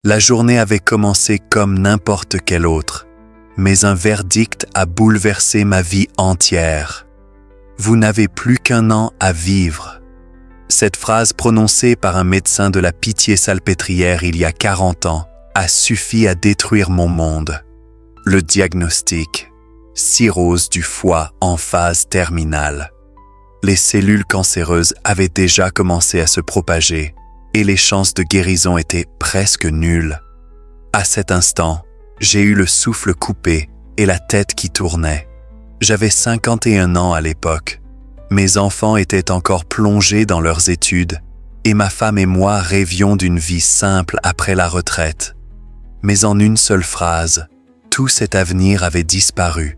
La journée avait commencé comme n'importe quelle autre, mais un verdict a bouleversé ma vie entière. Vous n'avez plus qu'un an à vivre. Cette phrase prononcée par un médecin de la Pitié-Salpêtrière il y a 40 ans a suffi à détruire mon monde. Le diagnostic, cirrhose du foie en phase terminale. Les cellules cancéreuses avaient déjà commencé à se propager et les chances de guérison étaient presque nulles. À cet instant, j'ai eu le souffle coupé et la tête qui tournait. J'avais 51 ans à l'époque. Mes enfants étaient encore plongés dans leurs études et ma femme et moi rêvions d'une vie simple après la retraite. Mais en une seule phrase, tout cet avenir avait disparu.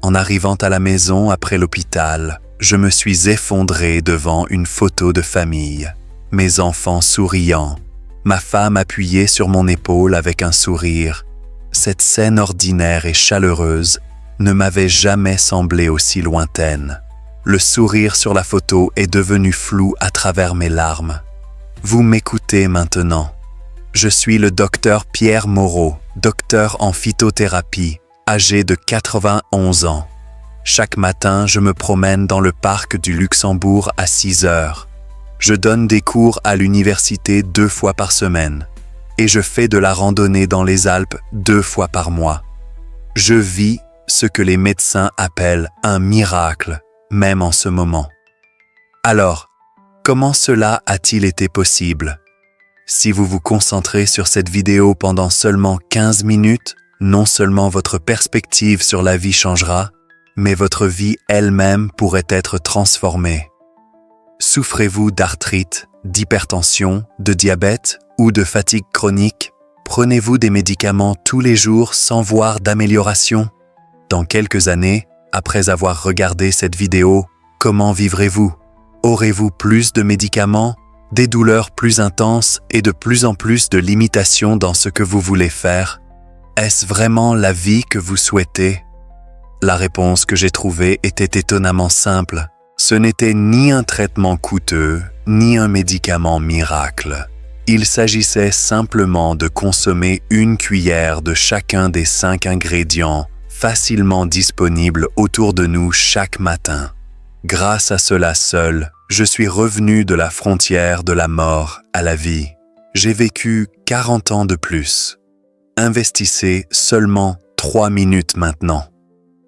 En arrivant à la maison après l'hôpital, je me suis effondré devant une photo de famille. Mes enfants souriants, ma femme appuyée sur mon épaule avec un sourire. Cette scène ordinaire et chaleureuse ne m'avait jamais semblé aussi lointaine. Le sourire sur la photo est devenu flou à travers mes larmes. Vous m'écoutez maintenant. Je suis le docteur Pierre Moreau, docteur en phytothérapie, âgé de 91 ans. Chaque matin, je me promène dans le parc du Luxembourg à 6 heures. Je donne des cours à l'université 2 fois par semaine et je fais de la randonnée dans les Alpes 2 fois par mois. Je vis ce que les médecins appellent un miracle, même en ce moment. Alors, comment cela a-t-il été possible? Si vous vous concentrez sur cette vidéo pendant seulement 15 minutes, non seulement votre perspective sur la vie changera, mais votre vie elle-même pourrait être transformée. Souffrez-vous d'arthrite, d'hypertension, de diabète ou de fatigue chronique? Prenez-vous des médicaments tous les jours sans voir d'amélioration? Dans quelques années, après avoir regardé cette vidéo, comment vivrez-vous? Aurez-vous plus de médicaments, des douleurs plus intenses et de plus en plus de limitations dans ce que vous voulez faire? Est-ce vraiment la vie que vous souhaitez? La réponse que j'ai trouvée était étonnamment simple. Ce n'était ni un traitement coûteux, ni un médicament miracle. Il s'agissait simplement de consommer une cuillère de chacun des 5 ingrédients facilement disponibles autour de nous chaque matin. Grâce à cela seul, je suis revenu de la frontière de la mort à la vie. J'ai vécu 40 ans de plus. Investissez seulement 3 minutes maintenant.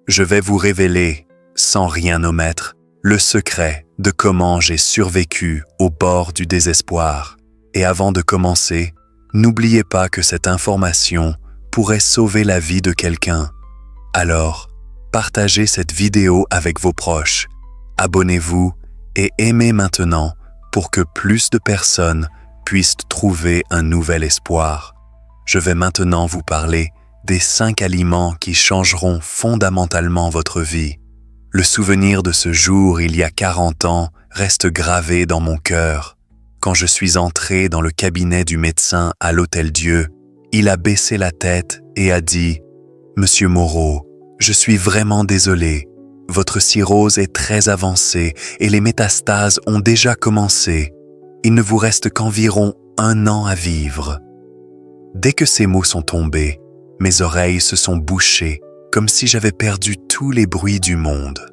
Je vais vous révéler, sans rien omettre, le secret de comment j'ai survécu au bord du désespoir. Et avant de commencer, n'oubliez pas que cette information pourrait sauver la vie de quelqu'un. Alors, partagez cette vidéo avec vos proches, abonnez-vous et aimez maintenant pour que plus de personnes puissent trouver un nouvel espoir. Je vais maintenant vous parler des 5 aliments qui changeront fondamentalement votre vie. Le souvenir de ce jour, il y a 40 ans, reste gravé dans mon cœur. Quand je suis entré dans le cabinet du médecin à l'Hôtel-Dieu, il a baissé la tête et a dit « Monsieur Moreau, je suis vraiment désolé. Votre cirrhose est très avancée et les métastases ont déjà commencé. Il ne vous reste qu'environ 1 an à vivre. » Dès que ces mots sont tombés, mes oreilles se sont bouchées comme si j'avais perdu tous les bruits du monde.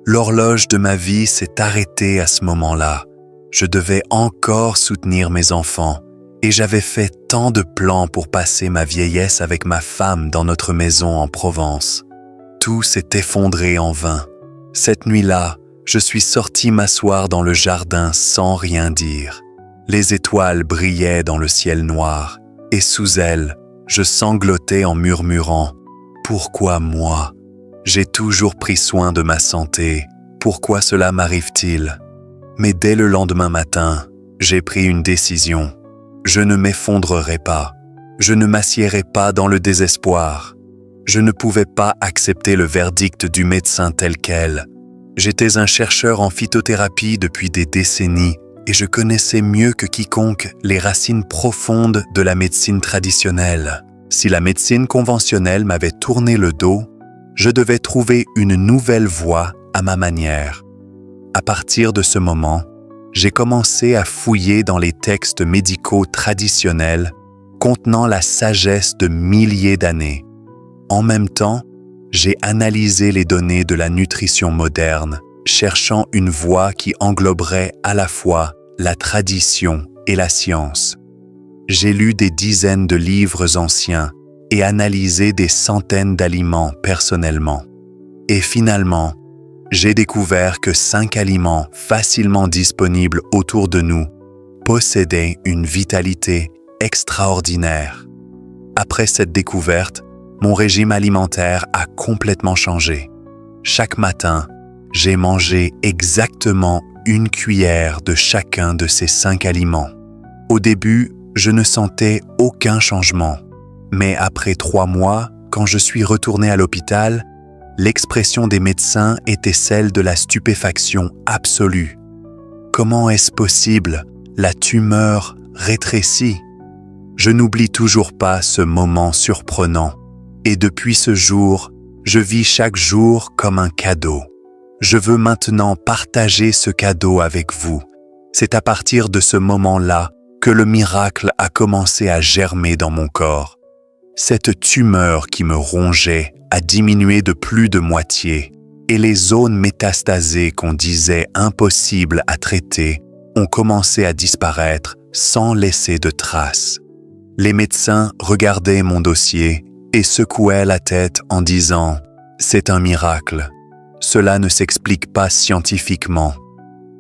L'horloge de ma vie s'est arrêtée à ce moment-là. Je devais encore soutenir mes enfants et j'avais fait tant de plans pour passer ma vieillesse avec ma femme dans notre maison en Provence. Tout s'est effondré en vain. Cette nuit-là, je suis sorti m'asseoir dans le jardin sans rien dire. Les étoiles brillaient dans le ciel noir et sous elles, je sanglotais en murmurant « Pourquoi moi ? J'ai toujours pris soin de ma santé. Pourquoi cela m'arrive-t-il ?» Mais dès le lendemain matin, j'ai pris une décision. Je ne m'effondrerai pas. Je ne m'assiérai pas dans le désespoir. Je ne pouvais pas accepter le verdict du médecin tel quel. J'étais un chercheur en phytothérapie depuis des décennies et je connaissais mieux que quiconque les racines profondes de la médecine traditionnelle. Si la médecine conventionnelle m'avait tourné le dos, je devais trouver une nouvelle voie à ma manière. À partir de ce moment, j'ai commencé à fouiller dans les textes médicaux traditionnels contenant la sagesse de milliers d'années. En même temps, j'ai analysé les données de la nutrition moderne, cherchant une voie qui engloberait à la fois la tradition et la science. J'ai lu des dizaines de livres anciens et analysé des centaines d'aliments personnellement. Et finalement, j'ai découvert que 5 aliments facilement disponibles autour de nous possédaient une vitalité extraordinaire. Après cette découverte, mon régime alimentaire a complètement changé. Chaque matin, j'ai mangé exactement une cuillère de chacun de ces 5 aliments. Au début, je ne sentais aucun changement. Mais après 3 mois, quand je suis retourné à l'hôpital, l'expression des médecins était celle de la stupéfaction absolue. Comment est-ce possible? La tumeur rétrécit. Je n'oublie toujours pas ce moment surprenant. Et depuis ce jour, je vis chaque jour comme un cadeau. Je veux maintenant partager ce cadeau avec vous. C'est à partir de ce moment-là que le miracle a commencé à germer dans mon corps. Cette tumeur qui me rongeait a diminué de plus de moitié et les zones métastasées qu'on disait impossibles à traiter ont commencé à disparaître sans laisser de traces. Les médecins regardaient mon dossier et secouaient la tête en disant « C'est un miracle. Cela ne s'explique pas scientifiquement.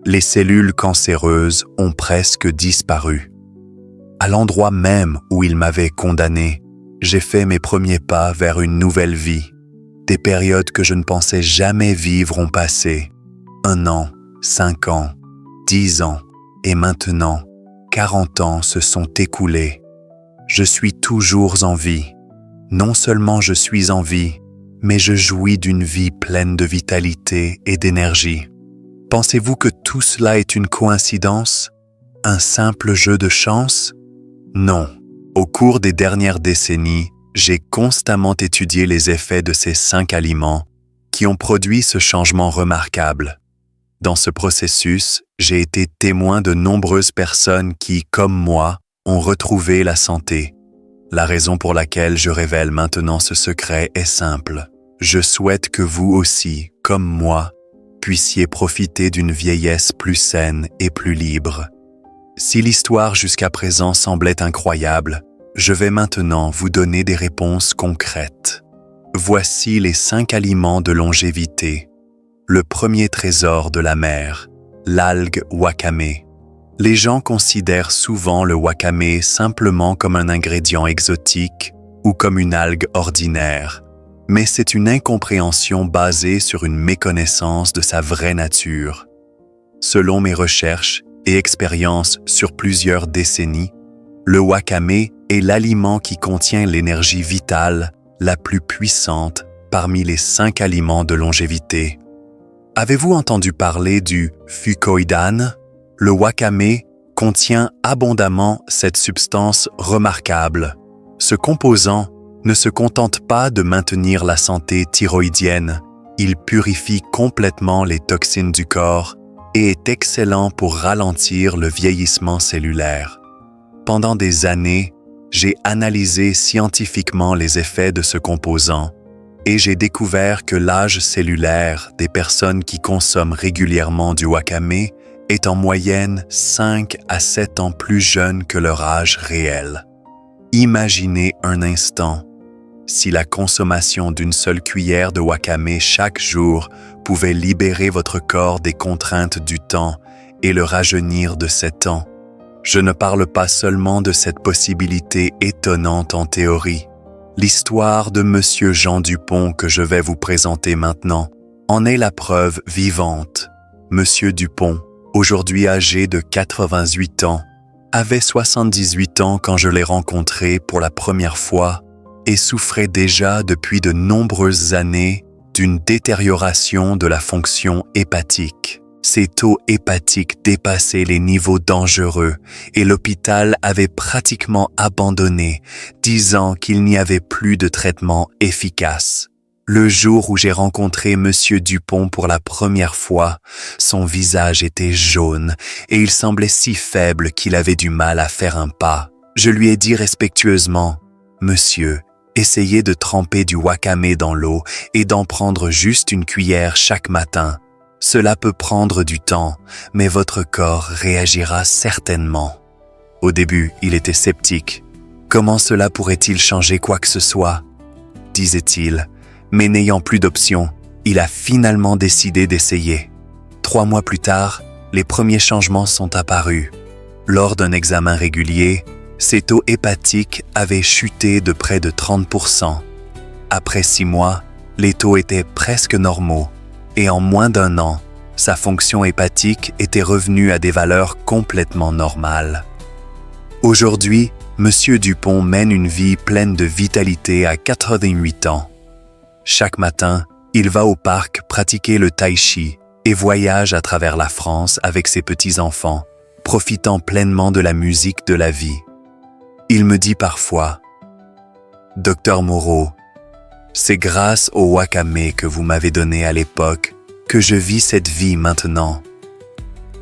Les cellules cancéreuses ont presque disparu. » À l'endroit même où ils m'avaient condamné, j'ai fait mes premiers pas vers une nouvelle vie. Des périodes que je ne pensais jamais vivre ont passé. 1 an, 5 ans, 10 ans, et maintenant, 40 ans se sont écoulés. Je suis toujours en vie. Non seulement je suis en vie, mais je jouis d'une vie pleine de vitalité et d'énergie. Pensez-vous que tout cela est une coïncidence? Un simple jeu de chance? Non. Au cours des dernières décennies, j'ai constamment étudié les effets de ces 5 aliments qui ont produit ce changement remarquable. Dans ce processus, j'ai été témoin de nombreuses personnes qui, comme moi, ont retrouvé la santé. La raison pour laquelle je révèle maintenant ce secret est simple. Je souhaite que vous aussi, comme moi, puissiez profiter d'une vieillesse plus saine et plus libre. Si l'histoire jusqu'à présent semblait incroyable, je vais maintenant vous donner des réponses concrètes. Voici les 5 aliments de longévité. Le premier trésor de la mer, l'algue wakame. Les gens considèrent souvent le wakame simplement comme un ingrédient exotique ou comme une algue ordinaire, mais c'est une incompréhension basée sur une méconnaissance de sa vraie nature. Selon mes recherches et expériences sur plusieurs décennies, le wakame est l'aliment qui contient l'énergie vitale la plus puissante parmi les 5 aliments de longévité. Avez-vous entendu parler du fucoidan? Le wakame contient abondamment cette substance remarquable. Ce composant ne se contente pas de maintenir la santé thyroïdienne, il purifie complètement les toxines du corps et est excellent pour ralentir le vieillissement cellulaire. Pendant des années, j'ai analysé scientifiquement les effets de ce composant et j'ai découvert que l'âge cellulaire des personnes qui consomment régulièrement du wakame est en moyenne 5 à 7 ans plus jeune que leur âge réel. Imaginez un instant, si la consommation d'une seule cuillère de wakame chaque jour pouvait libérer votre corps des contraintes du temps et le rajeunir de 7 ans. Je ne parle pas seulement de cette possibilité étonnante en théorie. L'histoire de Monsieur Jean Dupont que je vais vous présenter maintenant en est la preuve vivante. Monsieur Dupont, aujourd'hui âgé de 88 ans, avait 78 ans quand je l'ai rencontré pour la première fois et souffrait déjà depuis de nombreuses années d'une détérioration de la fonction hépatique. Ses taux hépatiques dépassaient les niveaux dangereux et l'hôpital avait pratiquement abandonné, disant qu'il n'y avait plus de traitement efficace. Le jour où j'ai rencontré Monsieur Dupont pour la première fois, son visage était jaune et il semblait si faible qu'il avait du mal à faire un pas. Je lui ai dit respectueusement, « Monsieur, essayez de tremper du wakame dans l'eau et d'en prendre juste une cuillère chaque matin. Cela peut prendre du temps, mais votre corps réagira certainement. » Au début, il était sceptique. « Comment cela pourrait-il changer quoi que ce soit ?» disait-il, mais n'ayant plus d'option, il a finalement décidé d'essayer. 3 mois plus tard, les premiers changements sont apparus. Lors d'un examen régulier, ses taux hépatiques avaient chuté de près de 30%. Après 6 mois, les taux étaient presque normaux et en moins d'1 an, sa fonction hépatique était revenue à des valeurs complètement normales. Aujourd'hui, Monsieur Dupont mène une vie pleine de vitalité à 88 ans. Chaque matin, il va au parc pratiquer le tai chi et voyage à travers la France avec ses petits-enfants, profitant pleinement de la musique de la vie. Il me dit parfois « Docteur Moreau, c'est grâce au wakame que vous m'avez donné à l'époque que je vis cette vie maintenant.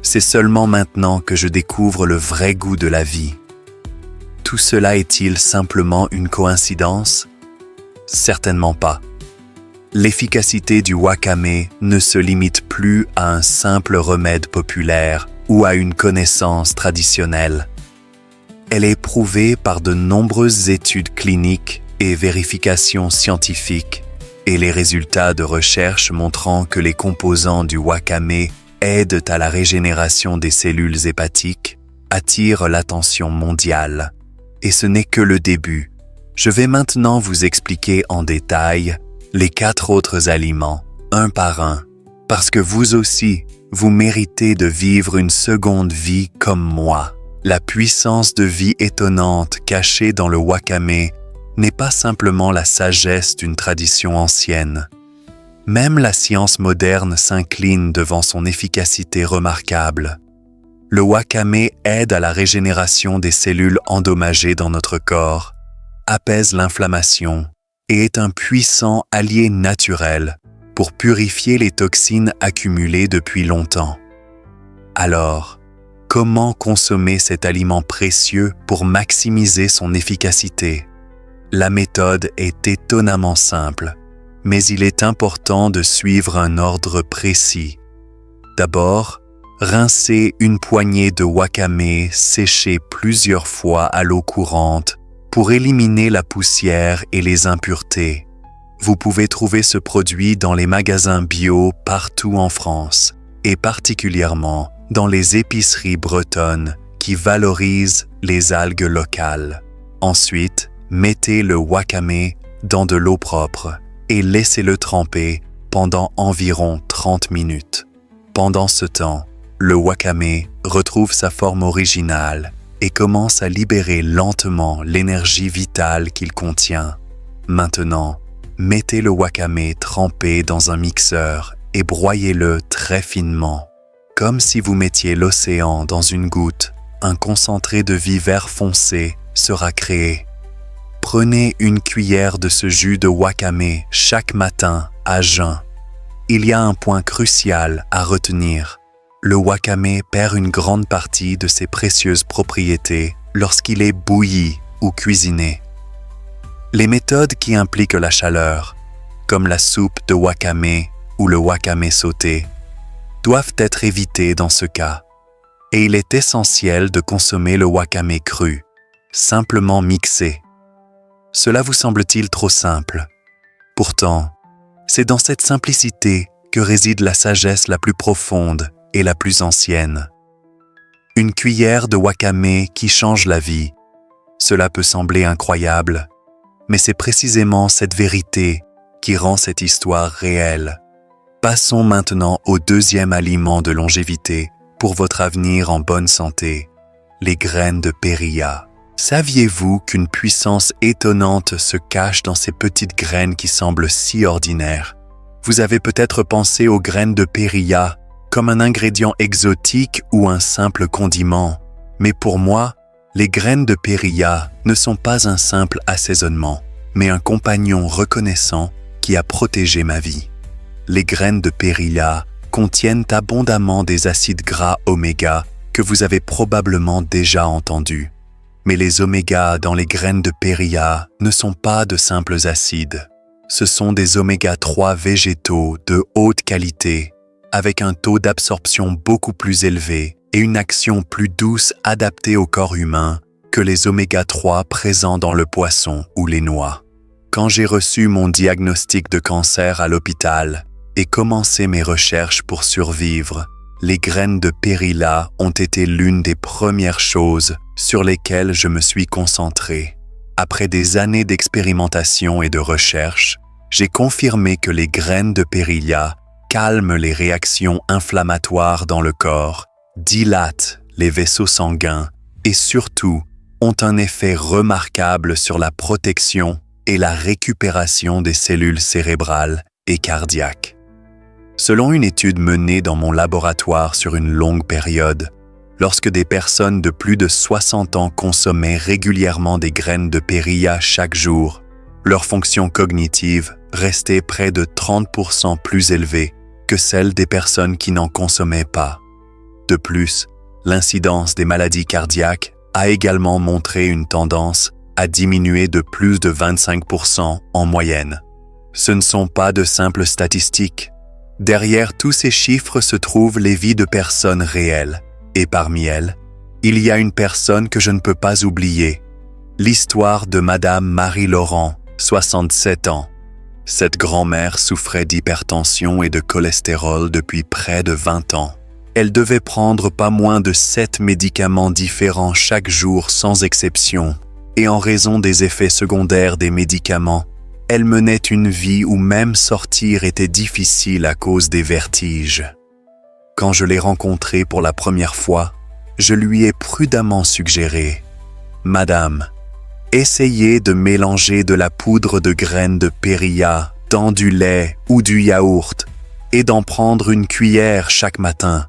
C'est seulement maintenant que je découvre le vrai goût de la vie. » Tout cela est-il simplement une coïncidence? Certainement pas. L'efficacité du wakame ne se limite plus à un simple remède populaire ou à une connaissance traditionnelle. Elle est prouvée par de nombreuses études cliniques et vérifications scientifiques, et les résultats de recherche montrant que les composants du wakame aident à la régénération des cellules hépatiques attirent l'attention mondiale. Et ce n'est que le début. Je vais maintenant vous expliquer en détail les 4 autres aliments, un par un, parce que vous aussi, vous méritez de vivre une seconde vie comme moi. La puissance de vie étonnante cachée dans le wakame n'est pas simplement la sagesse d'une tradition ancienne. Même la science moderne s'incline devant son efficacité remarquable. Le wakame aide à la régénération des cellules endommagées dans notre corps, apaise l'inflammation et est un puissant allié naturel pour purifier les toxines accumulées depuis longtemps. Alors, comment consommer cet aliment précieux pour maximiser son efficacité? La méthode est étonnamment simple, mais il est important de suivre un ordre précis. D'abord, rincez une poignée de wakame séchée plusieurs fois à l'eau courante pour éliminer la poussière et les impuretés. Vous pouvez trouver ce produit dans les magasins bio partout en France et particulièrement dans les épiceries bretonnes qui valorisent les algues locales. Ensuite, mettez le wakame dans de l'eau propre et laissez-le tremper pendant environ 30 minutes. Pendant ce temps, le wakame retrouve sa forme originale et commence à libérer lentement l'énergie vitale qu'il contient. Maintenant, mettez le wakame trempé dans un mixeur et broyez-le très finement. Comme si vous mettiez l'océan dans une goutte, un concentré de vie vert foncé sera créé. Prenez une cuillère de ce jus de wakame chaque matin à jeun. Il y a un point crucial à retenir. Le wakame perd une grande partie de ses précieuses propriétés lorsqu'il est bouilli ou cuisiné. Les méthodes qui impliquent la chaleur, comme la soupe de wakame ou le wakame sauté, doivent être évitées dans ce cas. Et il est essentiel de consommer le wakame cru, simplement mixé. Cela vous semble-t-il trop simple? Pourtant, c'est dans cette simplicité que réside la sagesse la plus profonde et la plus ancienne. Une cuillère de wakame qui change la vie. Cela peut sembler incroyable, mais c'est précisément cette vérité qui rend cette histoire réelle. Passons maintenant au 2e aliment de longévité pour votre avenir en bonne santé, les graines de périlla. Saviez-vous qu'une puissance étonnante se cache dans ces petites graines qui semblent si ordinaires? Vous avez peut-être pensé aux graines de périlla comme un ingrédient exotique ou un simple condiment, mais pour moi, les graines de périlla ne sont pas un simple assaisonnement, mais un compagnon reconnaissant qui a protégé ma vie. Les graines de périlla contiennent abondamment des acides gras oméga que vous avez probablement déjà entendus. Mais les oméga dans les graines de périlla ne sont pas de simples acides. Ce sont des oméga 3 végétaux de haute qualité, avec un taux d'absorption beaucoup plus élevé et une action plus douce adaptée au corps humain que les oméga 3 présents dans le poisson ou les noix. Quand j'ai reçu mon diagnostic de cancer à l'hôpital et commencé mes recherches pour survivre, les graines de périlla ont été l'une des premières choses sur lesquelles je me suis concentré. Après des années d'expérimentation et de recherche, j'ai confirmé que les graines de périlla calment les réactions inflammatoires dans le corps, dilatent les vaisseaux sanguins et surtout ont un effet remarquable sur la protection et la récupération des cellules cérébrales et cardiaques. Selon une étude menée dans mon laboratoire sur une longue période, lorsque des personnes de plus de 60 ans consommaient régulièrement des graines de périlla chaque jour, leur fonction cognitive restait près de 30% plus élevée que celle des personnes qui n'en consommaient pas. De plus, l'incidence des maladies cardiaques a également montré une tendance à diminuer de plus de 25% en moyenne. Ce ne sont pas de simples statistiques. Derrière tous ces chiffres se trouvent les vies de personnes réelles. Et parmi elles, il y a une personne que je ne peux pas oublier. L'histoire de Madame Marie Laurent, 67 ans. Cette grand-mère souffrait d'hypertension et de cholestérol depuis près de 20 ans. Elle devait prendre pas moins de 7 médicaments différents chaque jour sans exception. Et en raison des effets secondaires des médicaments, elle menait une vie où même sortir était difficile à cause des vertiges. Quand je l'ai rencontrée pour la première fois, je lui ai prudemment suggéré « Madame, essayez de mélanger de la poudre de graines de périlla dans du lait ou du yaourt et d'en prendre une cuillère chaque matin.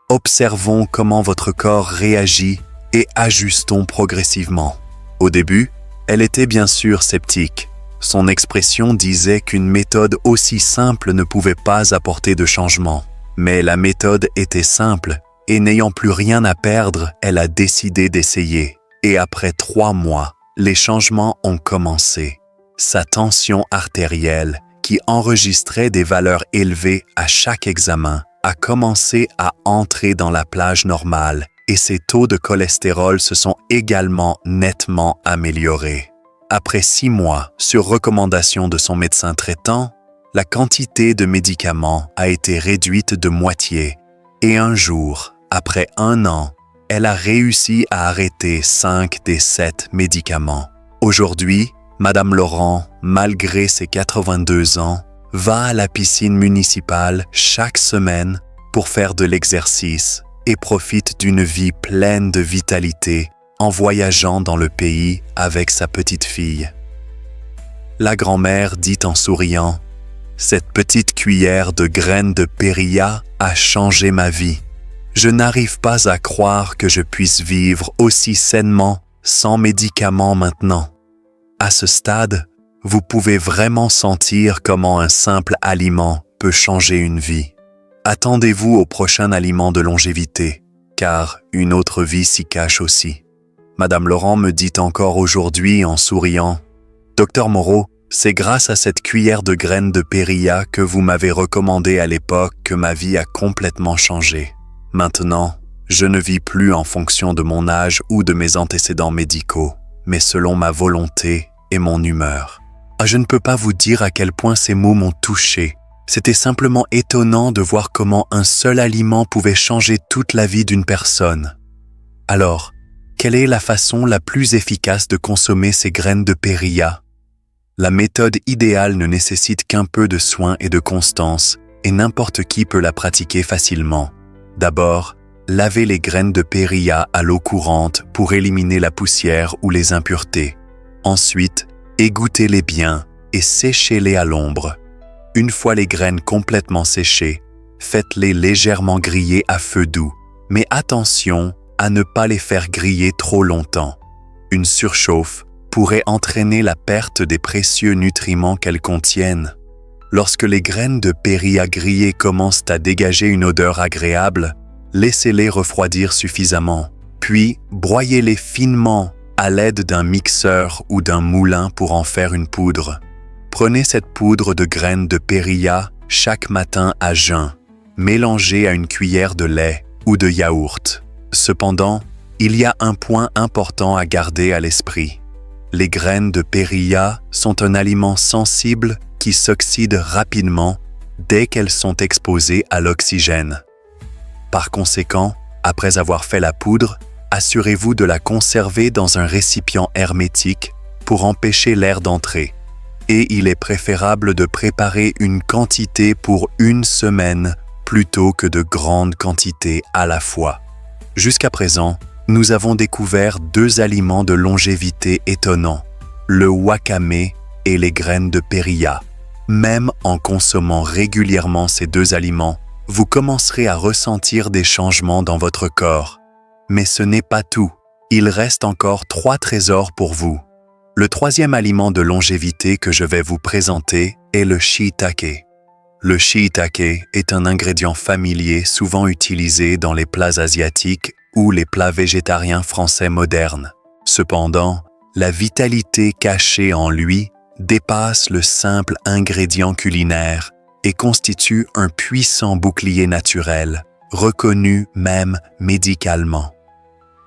Observons comment votre corps réagit et ajustons progressivement. » Au début, elle était bien sûr sceptique. Son expression disait qu'une méthode aussi simple ne pouvait pas apporter de changement. Mais la méthode était simple, et n'ayant plus rien à perdre, elle a décidé d'essayer. Et après 3 mois, les changements ont commencé. Sa tension artérielle, qui enregistrait des valeurs élevées à chaque examen, a commencé à entrer dans la plage normale, et ses taux de cholestérol se sont également nettement améliorés. Après 6 mois, sur recommandation de son médecin traitant, la quantité de médicaments a été réduite de moitié et un jour, après 1 an, elle a réussi à arrêter 5 des 7 médicaments. Aujourd'hui, Madame Laurent, malgré ses 82 ans, va à la piscine municipale chaque semaine pour faire de l'exercice et profite d'une vie pleine de vitalité en voyageant dans le pays avec sa petite fille. La grand-mère dit en souriant « Cette petite cuillère de graines de périlla a changé ma vie. Je n'arrive pas à croire que je puisse vivre aussi sainement sans médicaments maintenant. » À ce stade, vous pouvez vraiment sentir comment un simple aliment peut changer une vie. Attendez-vous au prochain aliment de longévité, car une autre vie s'y cache aussi. Madame Laurent me dit encore aujourd'hui en souriant « Docteur Moreau, c'est grâce à cette cuillère de graines de périlla que vous m'avez recommandé à l'époque que ma vie a complètement changé. Maintenant, je ne vis plus en fonction de mon âge ou de mes antécédents médicaux, mais selon ma volonté et mon humeur. » Je ne peux pas vous dire à quel point ces mots m'ont touché. C'était simplement étonnant de voir comment un seul aliment pouvait changer toute la vie d'une personne. Alors, quelle est la façon la plus efficace de consommer ces graines de périlla? La méthode idéale ne nécessite qu'un peu de soin et de constance, et n'importe qui peut la pratiquer facilement. D'abord, lavez les graines de périlla à l'eau courante pour éliminer la poussière ou les impuretés. Ensuite, égouttez-les bien et séchez-les à l'ombre. Une fois les graines complètement séchées, faites-les légèrement griller à feu doux, mais attention à ne pas les faire griller trop longtemps. Une surchauffe pourrait entraîner la perte des précieux nutriments qu'elles contiennent. Lorsque les graines de périlla grillées commencent à dégager une odeur agréable, laissez-les refroidir suffisamment, puis broyez-les finement à l'aide d'un mixeur ou d'un moulin pour en faire une poudre. Prenez cette poudre de graines de périlla chaque matin à jeun, mélangée à une cuillère de lait ou de yaourt. Cependant, il y a un point important à garder à l'esprit. Les graines de périlla sont un aliment sensible qui s'oxyde rapidement dès qu'elles sont exposées à l'oxygène. Par conséquent, après avoir fait la poudre, assurez-vous de la conserver dans un récipient hermétique pour empêcher l'air d'entrer. Et il est préférable de préparer une quantité pour une semaine plutôt que de grandes quantités à la fois. Jusqu'à présent, nous avons découvert 2 aliments de longévité étonnants, le wakame et les graines de périlla. Même en consommant régulièrement ces 2 aliments, vous commencerez à ressentir des changements dans votre corps. Mais ce n'est pas tout. Il reste encore 3 trésors pour vous. Le 3e aliment de longévité que je vais vous présenter est le shiitake. Le shiitake est un ingrédient familier souvent utilisé dans les plats asiatiques ou les plats végétariens français modernes. Cependant, la vitalité cachée en lui dépasse le simple ingrédient culinaire et constitue un puissant bouclier naturel, reconnu même médicalement.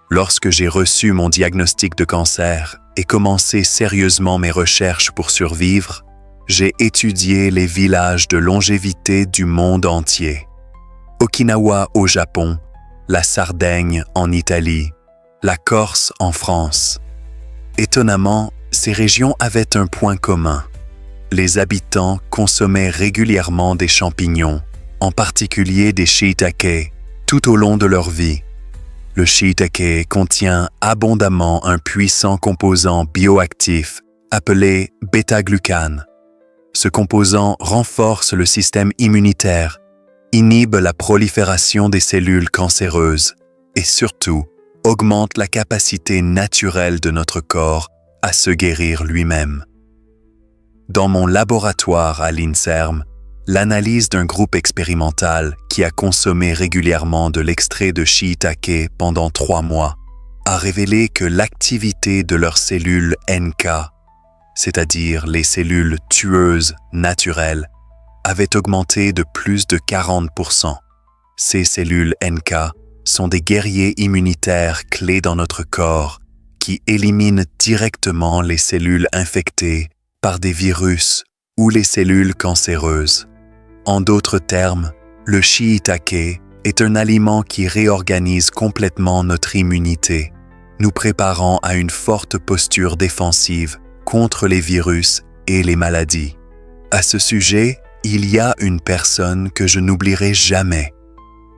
Lorsque j'ai reçu mon diagnostic de cancer et commencé sérieusement mes recherches pour survivre, j'ai étudié les villages de longévité du monde entier. Okinawa au Japon, la Sardaigne en Italie, la Corse en France. Étonnamment, ces régions avaient un point commun. Les habitants consommaient régulièrement des champignons, en particulier des shiitake, tout au long de leur vie. Le shiitake contient abondamment un puissant composant bioactif appelé bêta-glucane. Ce composant renforce le système immunitaire, inhibe la prolifération des cellules cancéreuses et surtout augmente la capacité naturelle de notre corps à se guérir lui-même. Dans mon laboratoire à l'INSERM, l'analyse d'un groupe expérimental qui a consommé régulièrement de l'extrait de shiitake pendant 3 mois a révélé que l'activité de leurs cellules NK, c'est-à-dire les cellules tueuses naturelles, avait augmenté de plus de 40%. Ces cellules NK sont des guerriers immunitaires clés dans notre corps qui éliminent directement les cellules infectées par des virus ou les cellules cancéreuses. En d'autres termes, le shiitake est un aliment qui réorganise complètement notre immunité, nous préparant à une forte posture défensive contre les virus et les maladies. À ce sujet, il y a une personne que je n'oublierai jamais,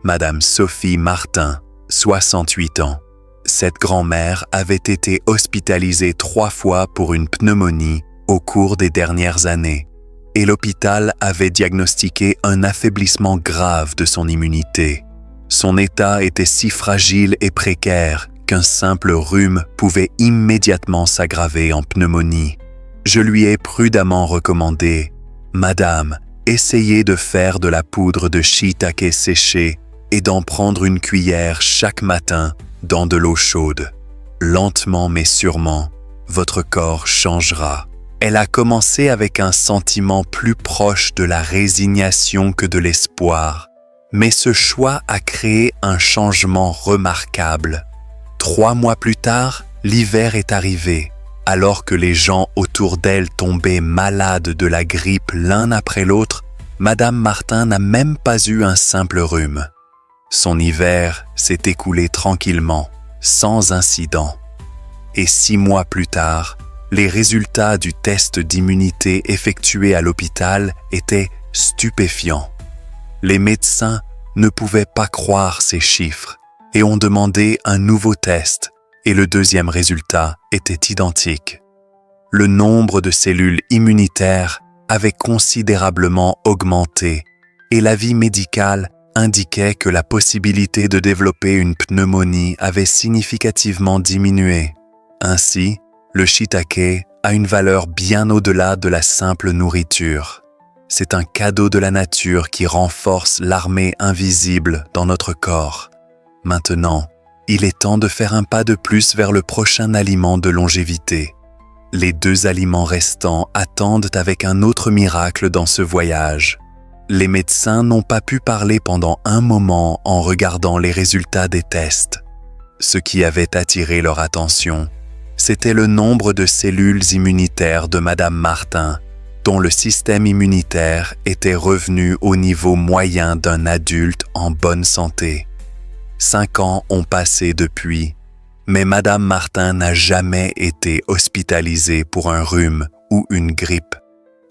Madame Sophie Martin, 68 ans. Cette grand-mère avait été hospitalisée 3 fois pour une pneumonie au cours des dernières années, et l'hôpital avait diagnostiqué un affaiblissement grave de son immunité. Son état était si fragile et précaire qu'un simple rhume pouvait immédiatement s'aggraver en pneumonie. Je lui ai prudemment recommandé « Madame, essayez de faire de la poudre de shiitake séchée et d'en prendre une cuillère chaque matin dans de l'eau chaude. Lentement mais sûrement, votre corps changera. » Elle a commencé avec un sentiment plus proche de la résignation que de l'espoir, mais ce choix a créé un changement remarquable. 3 mois plus tard, l'hiver est arrivé, alors que les gens autour d'elle tombaient malades de la grippe l'un après l'autre. Madame Martin n'a même pas eu un simple rhume. Son hiver s'est écoulé tranquillement, sans incident. Et 6 mois plus tard, les résultats du test d'immunité effectué à l'hôpital étaient stupéfiants. Les médecins ne pouvaient pas croire ces chiffres et ont demandé un nouveau test et le 2e résultat était identique. Le nombre de cellules immunitaires avait considérablement augmenté et l'avis médical indiquait que la possibilité de développer une pneumonie avait significativement diminué. Ainsi, le shiitake a une valeur bien au-delà de la simple nourriture. C'est un cadeau de la nature qui renforce l'armée invisible dans notre corps. Maintenant, Il est temps de faire un pas de plus vers le prochain aliment de longévité. Les 2 aliments restants attendent avec un autre miracle dans ce voyage. Les médecins n'ont pas pu parler pendant un moment en regardant les résultats des tests. Ce qui avait attiré leur attention, c'était le nombre de cellules immunitaires de Madame Martin, dont le système immunitaire était revenu au niveau moyen d'un adulte en bonne santé. 5 ans ont passé depuis, mais Madame Martin n'a jamais été hospitalisée pour un rhume ou une grippe.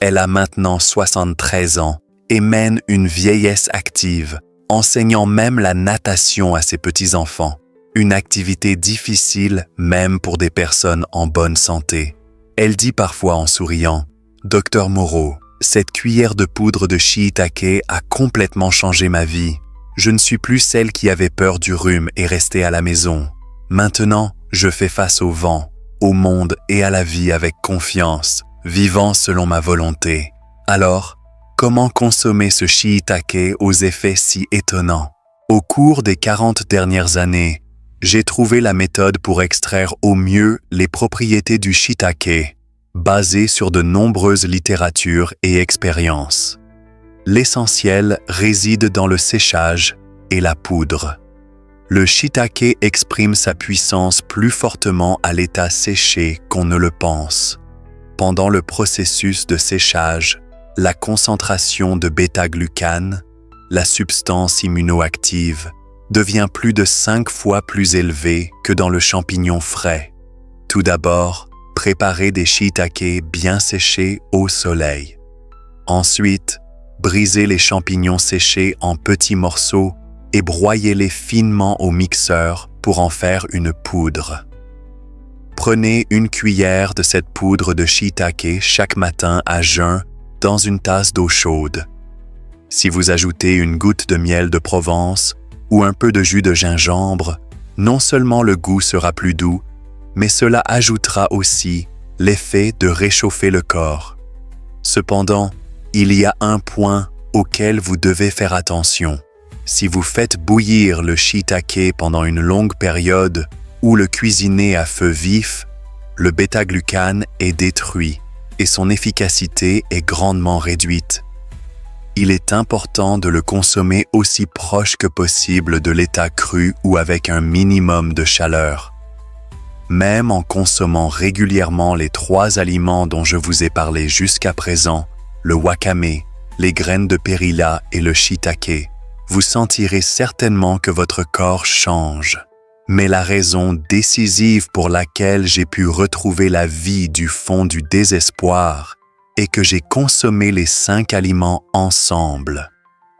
Elle a maintenant 73 ans et mène une vieillesse active, enseignant même la natation à ses petits-enfants, une activité difficile même pour des personnes en bonne santé. Elle dit parfois en souriant, « Docteur Moreau, cette cuillère de poudre de shiitake a complètement changé ma vie. Je ne suis plus celle qui avait peur du rhume et restait à la maison. Maintenant, je fais face au vent, au monde et à la vie avec confiance, vivant selon ma volonté. Alors, comment consommer ce shiitake aux effets si étonnants? Au cours des 40 dernières années, j'ai trouvé la méthode pour extraire au mieux les propriétés du shiitake, basée sur de nombreuses littératures et expériences. L'essentiel réside dans le séchage et la poudre. Le shiitake exprime sa puissance plus fortement à l'état séché qu'on ne le pense. Pendant le processus de séchage, la concentration de bêta-glucane, la substance immunoactive, devient plus de 5 fois plus élevée que dans le champignon frais. Tout d'abord, préparez des shiitake bien séchés au soleil. Ensuite, brisez les champignons séchés en petits morceaux et broyez-les finement au mixeur pour en faire une poudre. Prenez une cuillère de cette poudre de shiitake chaque matin à jeun dans une tasse d'eau chaude. Si vous ajoutez une goutte de miel de Provence ou un peu de jus de gingembre, non seulement le goût sera plus doux, mais cela ajoutera aussi l'effet de réchauffer le corps. Cependant, il y a un point auquel vous devez faire attention. Si vous faites bouillir le shiitake pendant une longue période ou le cuisinez à feu vif, le bêta-glucane est détruit et son efficacité est grandement réduite. Il est important de le consommer aussi proche que possible de l'état cru ou avec un minimum de chaleur. Même en consommant régulièrement les 3 aliments dont je vous ai parlé jusqu'à présent, le wakame, les graines de perilla et le shiitake, vous sentirez certainement que votre corps change. Mais la raison décisive pour laquelle j'ai pu retrouver la vie du fond du désespoir est que j'ai consommé les 5 aliments ensemble.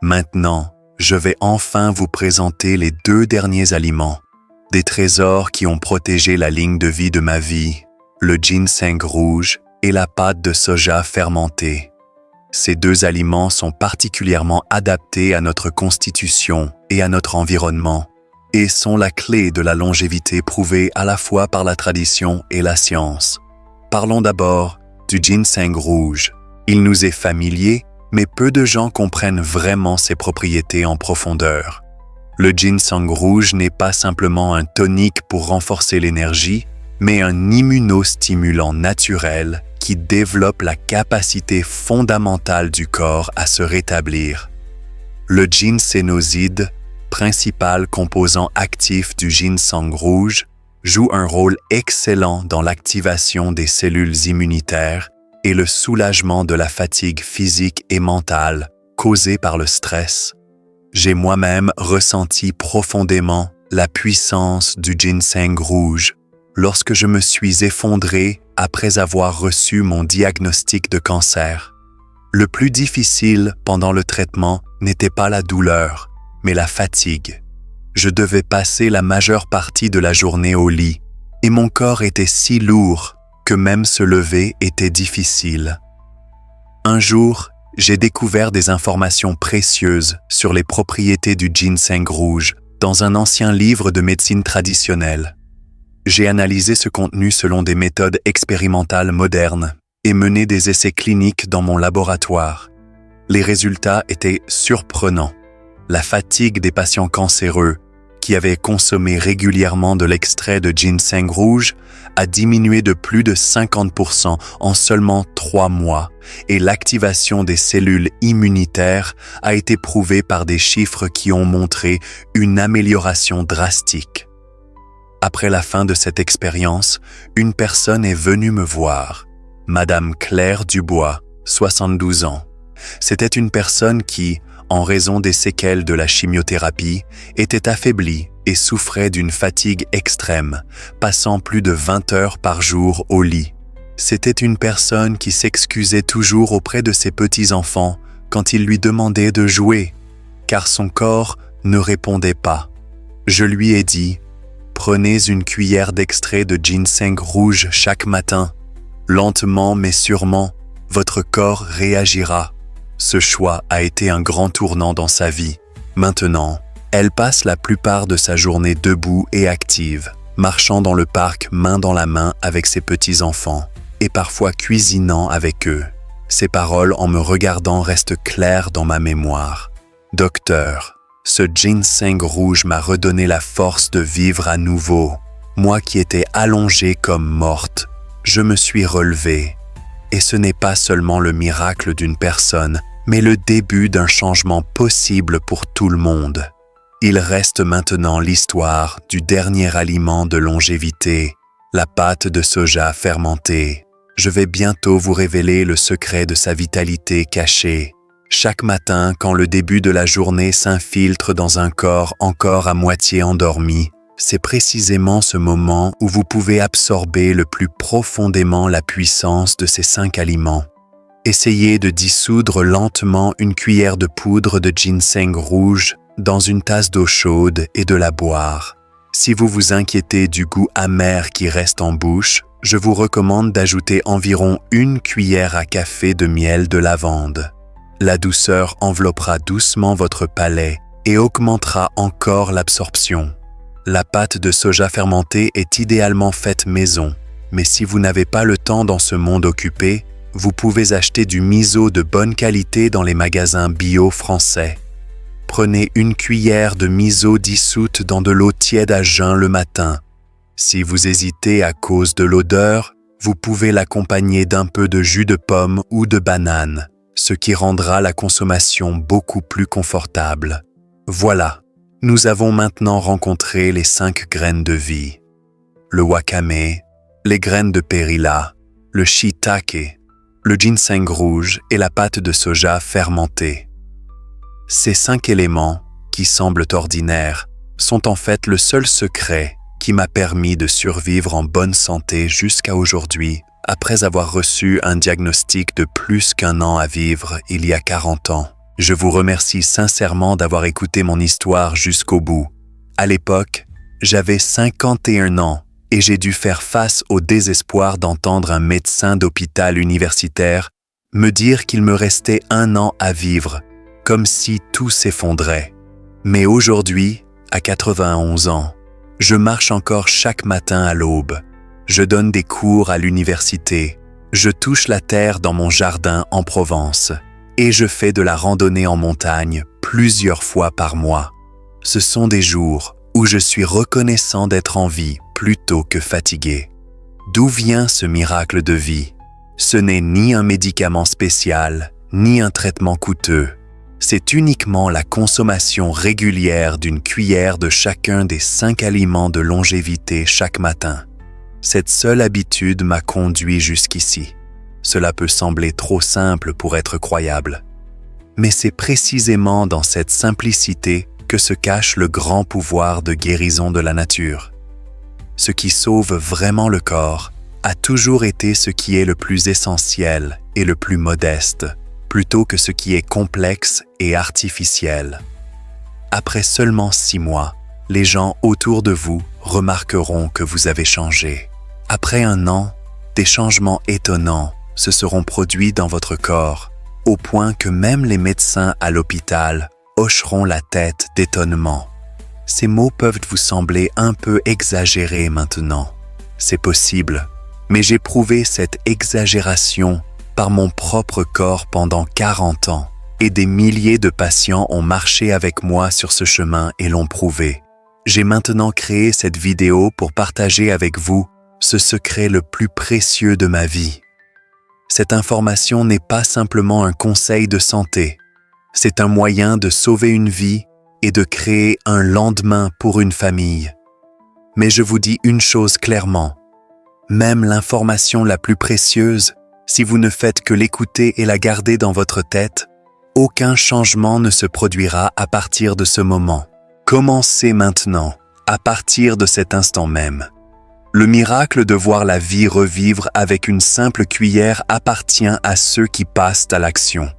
Maintenant, je vais enfin vous présenter les 2 derniers aliments, des trésors qui ont protégé la ligne de vie de ma vie, le ginseng rouge et la pâte de soja fermentée. Ces 2 aliments sont particulièrement adaptés à notre constitution et à notre environnement et sont la clé de la longévité prouvée à la fois par la tradition et la science. Parlons d'abord du ginseng rouge. Il nous est familier, mais peu de gens comprennent vraiment ses propriétés en profondeur. Le ginseng rouge n'est pas simplement un tonique pour renforcer l'énergie, mais un immunostimulant naturel qui développe la capacité fondamentale du corps à se rétablir. Le ginsénoside, principal composant actif du ginseng rouge, joue un rôle excellent dans l'activation des cellules immunitaires et le soulagement de la fatigue physique et mentale causée par le stress. J'ai moi-même ressenti profondément la puissance du ginseng rouge lorsque je me suis effondré après avoir reçu mon diagnostic de cancer. Le plus difficile pendant le traitement n'était pas la douleur, mais la fatigue. Je devais passer la majeure partie de la journée au lit, et mon corps était si lourd que même se lever était difficile. Un jour, j'ai découvert des informations précieuses sur les propriétés du ginseng rouge dans un ancien livre de médecine traditionnelle. J'ai analysé ce contenu selon des méthodes expérimentales modernes et mené des essais cliniques dans mon laboratoire. Les résultats étaient surprenants. La fatigue des patients cancéreux, qui avait consommé régulièrement de l'extrait de ginseng rouge, a diminué de plus de 50% en seulement 3 mois et l'activation des cellules immunitaires a été prouvée par des chiffres qui ont montré une amélioration drastique. Après la fin de cette expérience, une personne est venue me voir, Madame Claire Dubois, 72 ans. C'était une personne qui, en raison des séquelles de la chimiothérapie, était affaiblie et souffrait d'une fatigue extrême, passant plus de 20 heures par jour au lit. C'était une personne qui s'excusait toujours auprès de ses petits-enfants quand ils lui demandaient de jouer, car son corps ne répondait pas. Je lui ai dit « Prenez une cuillère d'extrait de ginseng rouge chaque matin. Lentement mais sûrement, votre corps réagira. » Ce choix a été un grand tournant dans sa vie. Maintenant, elle passe la plupart de sa journée debout et active, marchant dans le parc main dans la main avec ses petits-enfants et parfois cuisinant avec eux. Ses paroles en me regardant restent claires dans ma mémoire. « Docteur, ce ginseng rouge m'a redonné la force de vivre à nouveau. Moi qui étais allongée comme morte, je me suis relevée. Et ce n'est pas seulement le miracle d'une personne, mais le début d'un changement possible pour tout le monde. Il reste maintenant l'histoire du dernier aliment de longévité, la pâte de soja fermentée. Je vais bientôt vous révéler le secret de sa vitalité cachée. Chaque matin, quand le début de la journée s'infiltre dans un corps encore à moitié endormi, c'est précisément ce moment où vous pouvez absorber le plus profondément la puissance de ces 5 aliments. Essayez de dissoudre lentement une cuillère de poudre de ginseng rouge dans une tasse d'eau chaude et de la boire. Si vous vous inquiétez du goût amer qui reste en bouche, je vous recommande d'ajouter environ 1 cuillère à café de miel de lavande. La douceur enveloppera doucement votre palais et augmentera encore l'absorption. La pâte de soja fermentée est idéalement faite maison, mais si vous n'avez pas le temps dans ce monde occupé, vous pouvez acheter du miso de bonne qualité dans les magasins bio français. Prenez 1 cuillère de miso dissoute dans de l'eau tiède à jeun le matin. Si vous hésitez à cause de l'odeur, vous pouvez l'accompagner d'un peu de jus de pomme ou de banane, ce qui rendra la consommation beaucoup plus confortable. Voilà. Nous avons maintenant rencontré les 5 graines de vie. Le wakame, les graines de périlla, le shiitake, le ginseng rouge et la pâte de soja fermentée. Ces 5 éléments, qui semblent ordinaires, sont en fait le seul secret qui m'a permis de survivre en bonne santé jusqu'à aujourd'hui, après avoir reçu un diagnostic de plus qu'1 an à vivre il y a 40 ans. Je vous remercie sincèrement d'avoir écouté mon histoire jusqu'au bout. À l'époque, j'avais 51 ans et j'ai dû faire face au désespoir d'entendre un médecin d'hôpital universitaire me dire qu'il me restait 1 an à vivre, comme si tout s'effondrait. Mais aujourd'hui, à 91 ans, je marche encore chaque matin à l'aube. Je donne des cours à l'université. Je touche la terre dans mon jardin en Provence. Et je fais de la randonnée en montagne plusieurs fois par mois. Ce sont des jours où je suis reconnaissant d'être en vie plutôt que fatigué. D'où vient ce miracle de vie? Ce n'est ni un médicament spécial, ni un traitement coûteux. C'est uniquement la consommation régulière d'une cuillère de chacun des 5 aliments de longévité chaque matin. Cette seule habitude m'a conduit jusqu'ici. Cela peut sembler trop simple pour être croyable. Mais c'est précisément dans cette simplicité que se cache le grand pouvoir de guérison de la nature. Ce qui sauve vraiment le corps a toujours été ce qui est le plus essentiel et le plus modeste, plutôt que ce qui est complexe et artificiel. Après seulement 6 mois, les gens autour de vous remarqueront que vous avez changé. Après 1 an, des changements étonnants se seront produits dans votre corps, au point que même les médecins à l'hôpital hocheront la tête d'étonnement. Ces mots peuvent vous sembler un peu exagérés maintenant. C'est possible, mais j'ai prouvé cette exagération par mon propre corps pendant 40 ans, et des milliers de patients ont marché avec moi sur ce chemin et l'ont prouvé. J'ai maintenant créé cette vidéo pour partager avec vous ce secret le plus précieux de ma vie. Cette information n'est pas simplement un conseil de santé, c'est un moyen de sauver une vie et de créer un lendemain pour une famille. Mais je vous dis une chose clairement, même l'information la plus précieuse, si vous ne faites que l'écouter et la garder dans votre tête, aucun changement ne se produira à partir de ce moment. Commencez maintenant, à partir de cet instant même. Le miracle de voir la vie revivre avec une simple cuillère appartient à ceux qui passent à l'action.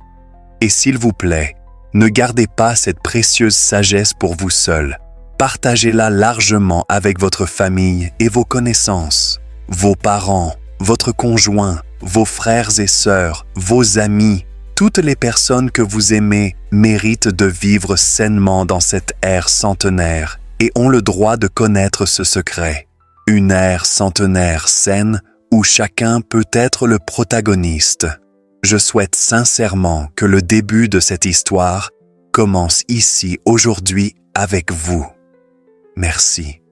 Et s'il vous plaît, ne gardez pas cette précieuse sagesse pour vous seul. Partagez-la largement avec votre famille et vos connaissances, vos parents, votre conjoint, vos frères et sœurs, vos amis. Toutes les personnes que vous aimez méritent de vivre sainement dans cette ère centenaire et ont le droit de connaître ce secret. Une ère centenaire saine où chacun peut être le protagoniste. Je souhaite sincèrement que le début de cette histoire commence ici aujourd'hui avec vous. Merci.